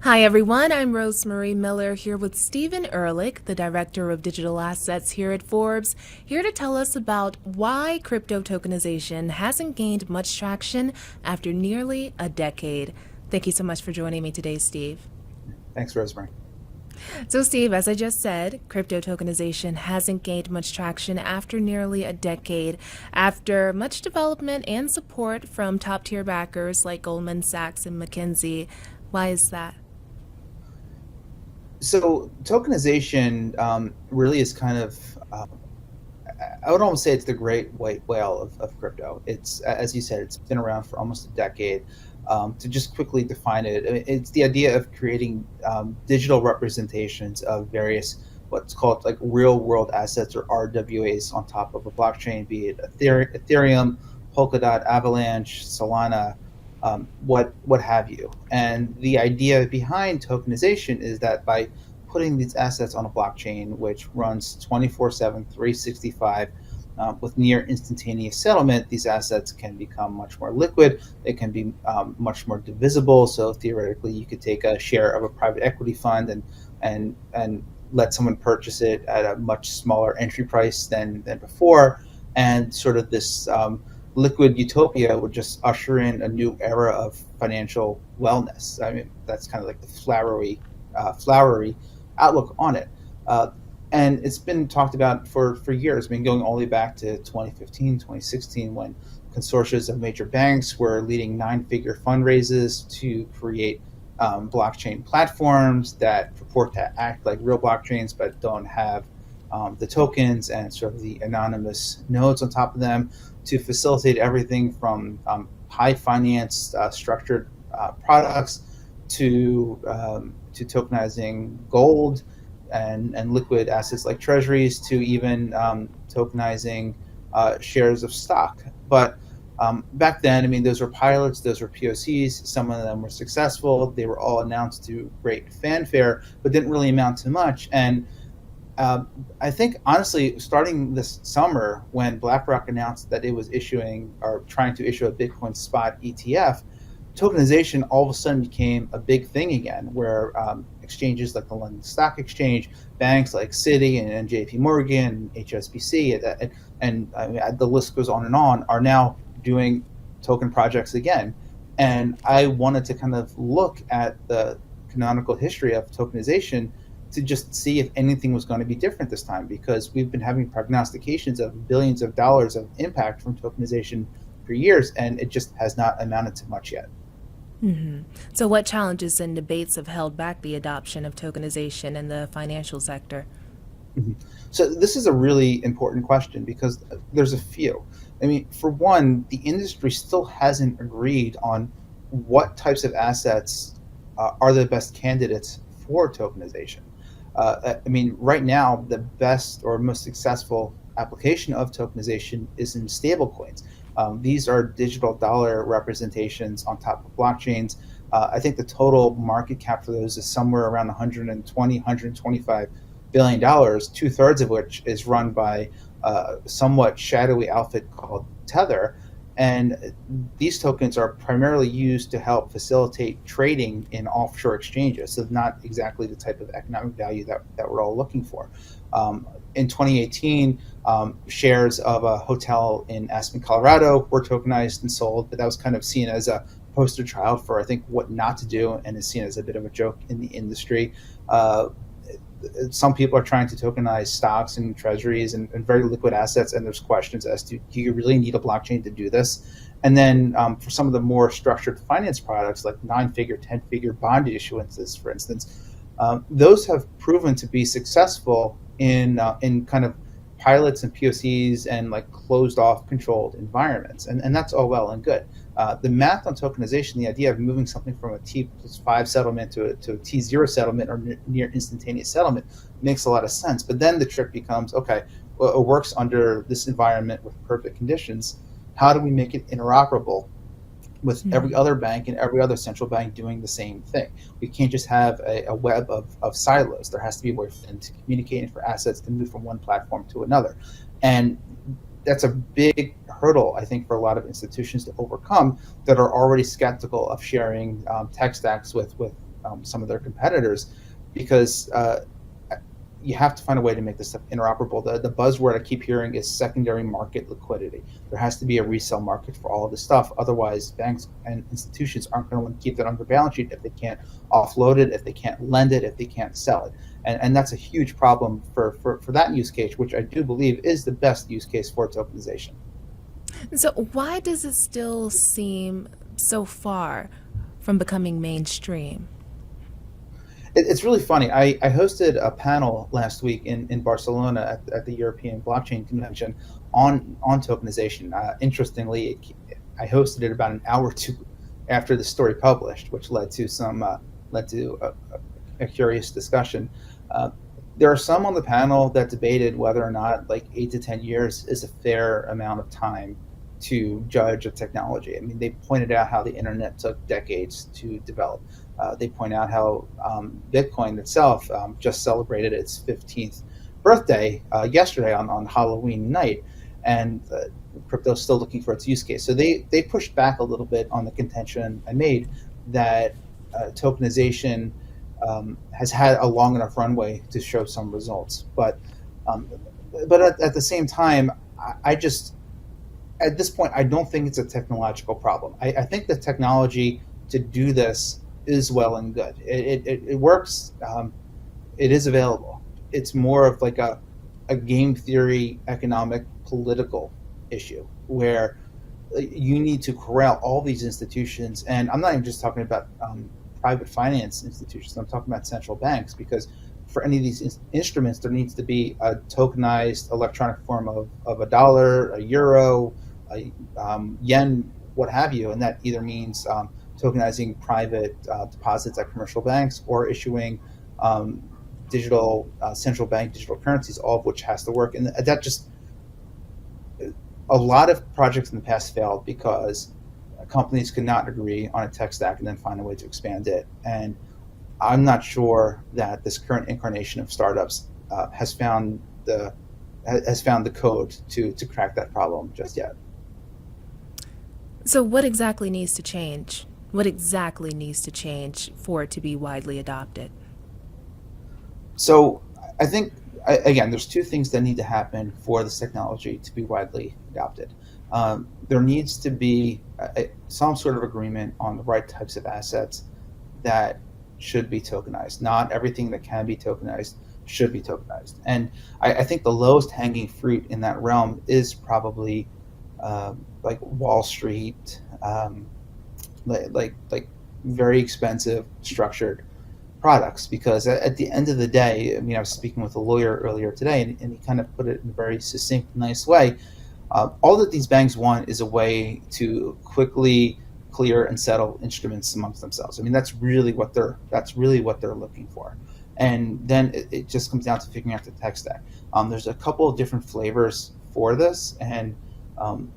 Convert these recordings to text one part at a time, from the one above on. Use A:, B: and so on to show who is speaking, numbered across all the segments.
A: Hi, everyone. I'm Rosemary Miller here with Stephen Ehrlich, the Director of Digital Assets here at Forbes, here to tell us about why crypto tokenization hasn't gained much traction after nearly a decade. Thank you so much for joining me today, Steve.
B: Thanks, Rosemary.
A: So, Steve, as I just said, crypto tokenization hasn't gained much traction after nearly a decade, after much development and support from top tier backers like Goldman Sachs and McKinsey. Why is that?
B: So tokenization really is kind of, I would almost say it's the great white whale of crypto. It's, as you said, it's been around for almost a decade. To just quickly define it, I mean, it's the idea of creating digital representations of various what's called like real world assets or RWAs on top of a blockchain, be it Ethereum, Polkadot, Avalanche, Solana, what have you. And the idea behind tokenization is that by putting these assets on a blockchain, which runs 24/7, 365, with near instantaneous settlement, these assets can become much more liquid. They can be much more divisible. So theoretically, you could take a share of a private equity fund and let someone purchase it at a much smaller entry price than before, and sort of this liquid utopia would just usher in a new era of financial wellness. I mean, that's kind of like the flowery outlook on it. And it's been talked about for years. I mean, going all the way back to 2015, 2016, when consortia of major banks were leading nine-figure fundraisers to create blockchain platforms that purport to act like real blockchains but don't have the tokens and sort of the anonymous nodes on top of them, to facilitate everything from high finance structured products to tokenizing gold and liquid assets like treasuries, to even tokenizing shares of stock. But back then, I mean, those were pilots, those were POCs. Some of them were successful. They were all announced to great fanfare, but didn't really amount to much. And I think, honestly, starting this summer, when BlackRock announced that it was issuing or trying to issue a Bitcoin spot ETF, tokenization all of a sudden became a big thing again, where exchanges like the London Stock Exchange, banks like Citi and JP Morgan, HSBC, and I mean, the list goes on, are now doing token projects again. And I wanted to kind of look at the canonical history of tokenization to just see if anything was going to be different this time, because we've been having prognostications of billions of dollars of impact from tokenization for years, and it just has not amounted to much yet.
A: So, what challenges and debates have held back the adoption of tokenization in the financial sector?
B: Mhm. So this is a really important question because there's a few. I mean, for one, the industry still hasn't agreed on what types of assets are the best candidates for tokenization. I mean, right now, the best or most successful application of tokenization is in stablecoins. These are digital dollar representations on top of blockchains. I think the total market cap for those is somewhere around 120, 125 billion dollars, two-thirds of which is run by a somewhat shadowy outfit called Tether. And these tokens are primarily used to help facilitate trading in offshore exchanges. So not exactly the type of economic value that we're all looking for. In 2018, shares of a hotel in Aspen, Colorado were tokenized and sold, but that was kind of seen as a poster child for, I think, what not to do, and is seen as a bit of a joke in the industry. Uh, some people are trying to tokenize stocks and treasuries and very liquid assets, and there's questions as to, do you really need a blockchain to do this? And then for some of the more structured finance products, like nine-figure, 10-figure bond issuances, for instance, those have proven to be successful in kind of pilots and POCs and like closed off controlled environments. And that's all well and good. The math on tokenization, the idea of moving something from a T+5 settlement to a T0 settlement or near instantaneous settlement, makes a lot of sense. But then the trick becomes, okay, well, it works under this environment with perfect conditions. How do we make it interoperable with every other bank and every other central bank doing the same thing? We can't just have a web of silos. There has to be a way for them to communicate and for assets to move from one platform to another. And that's a big hurdle, I think, for a lot of institutions to overcome that are already skeptical of sharing tech stacks with some of their competitors, because you have to find a way to make this stuff interoperable. The buzzword I keep hearing is secondary market liquidity. There has to be a resale market for all of this stuff. Otherwise, banks and institutions aren't going to want to keep that on their balance sheet if they can't offload it, if they can't lend it, if they can't sell it. And that's a huge problem for that use case, which I do believe is the best use case for tokenization.
A: So why does it still seem so far from becoming mainstream?
B: It's really funny. I hosted a panel last week in Barcelona at the European Blockchain Convention on tokenization. Interestingly, I hosted it about an hour or two after the story published, which led to a curious discussion. There are some on the panel that debated whether or not like 8 to 10 years is a fair amount of time to judge a technology. I mean, they pointed out how the internet took decades to develop. They point out how Bitcoin itself just celebrated its 15th birthday yesterday on Halloween night, and crypto is still looking for its use case. So they pushed back a little bit on the contention I made that tokenization has had a long enough runway to show some results. But at the same time, I just, at this point, I don't think it's a technological problem. I think the technology to do this is well and good. It works. It is available. It's more of like a game theory, economic, political issue where you need to corral all these institutions. And I'm not even just talking about private finance institutions. I'm talking about central banks, because for any of these instruments, there needs to be a tokenized electronic form of a dollar, a euro, a yen, what have you. And that either means tokenizing private deposits at commercial banks or issuing digital central bank digital currencies, all of which has to work. And that just, a lot of projects in the past failed because companies could not agree on a tech stack and then find a way to expand it. And I'm not sure that this current incarnation of startups has found the code to crack that problem just yet.
A: So what exactly needs to change? What exactly needs to change for it to be widely adopted?
B: So I think, again, there's two things that need to happen for this technology to be widely adopted. There needs to be some sort of agreement on the right types of assets that should be tokenized. Not everything that can be tokenized should be tokenized. And I think the lowest hanging fruit in that realm is probably like Wall Street, like very expensive structured products, because at the end of the day, I mean, I was speaking with a lawyer earlier today, and he kind of put it in a very succinct, nice way. All that these banks want is a way to quickly clear and settle instruments amongst themselves. I mean, that's really what they're looking for. And then it just comes down to figuring out the tech stack. There's a couple of different flavors for this, and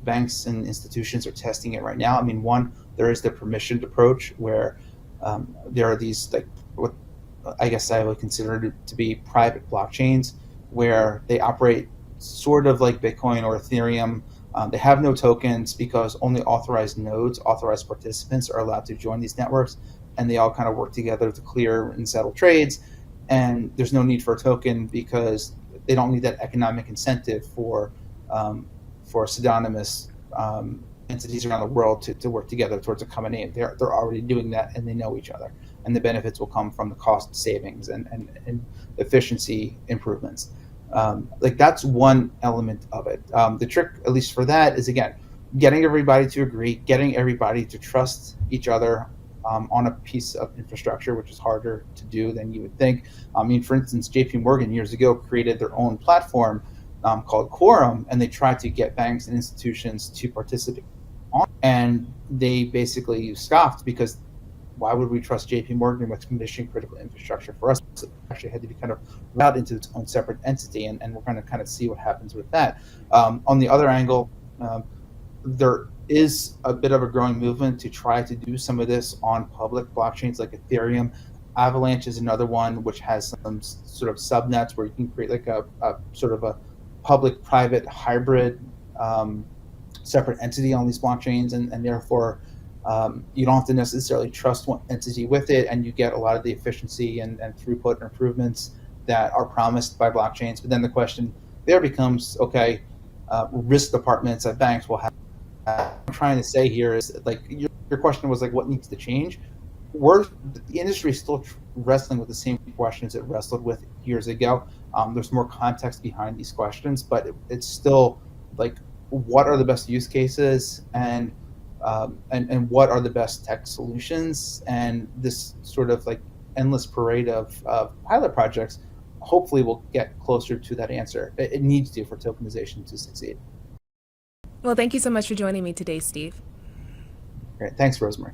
B: banks and institutions are testing it right now. I mean, one, there is the permissioned approach where there are these, like, what I guess I would consider to be private blockchains, where they operate sort of like Bitcoin or Ethereum. They have no tokens because only authorized nodes, authorized participants are allowed to join these networks, and they all kind of work together to clear and settle trades. And there's no need for a token because they don't need that economic incentive for pseudonymous entities around the world to work together towards a common aim. They're already doing that, and they know each other, and the benefits will come from the cost savings and efficiency improvements. Like, that's one element of it. The trick, at least for that, is, again, getting everybody to agree, getting everybody to trust each other on a piece of infrastructure, which is harder to do than you would think. I mean, for instance, JP Morgan years ago created their own platform called Quorum, and they tried to get banks and institutions to participate on, and they basically scoffed, because why would we trust JP Morgan with mission critical infrastructure for us? It actually had to be kind of routed into its own separate entity, and we're going to kind of see what happens with that. On the other angle, there is a bit of a growing movement to try to do some of this on public blockchains like Ethereum. Avalanche is another one which has some sort of subnets where you can create like a sort of a public-private hybrid separate entity on these blockchains, and therefore You don't have to necessarily trust one entity with it, and you get a lot of the efficiency and throughput improvements that are promised by blockchains. But then the question there becomes, okay, risk departments at banks will have. What I'm trying to say here is, like, your question was like, what needs to change? The industry is still wrestling with the same questions it wrestled with years ago. There's more context behind these questions, but it's still like, what are the best use cases, and what are the best tech solutions? And this sort of like endless parade of pilot projects hopefully will get closer to that answer. It needs to, for tokenization to succeed.
A: Well, thank you so much for joining me today, Steve.
B: Great. Thanks, Rosemary.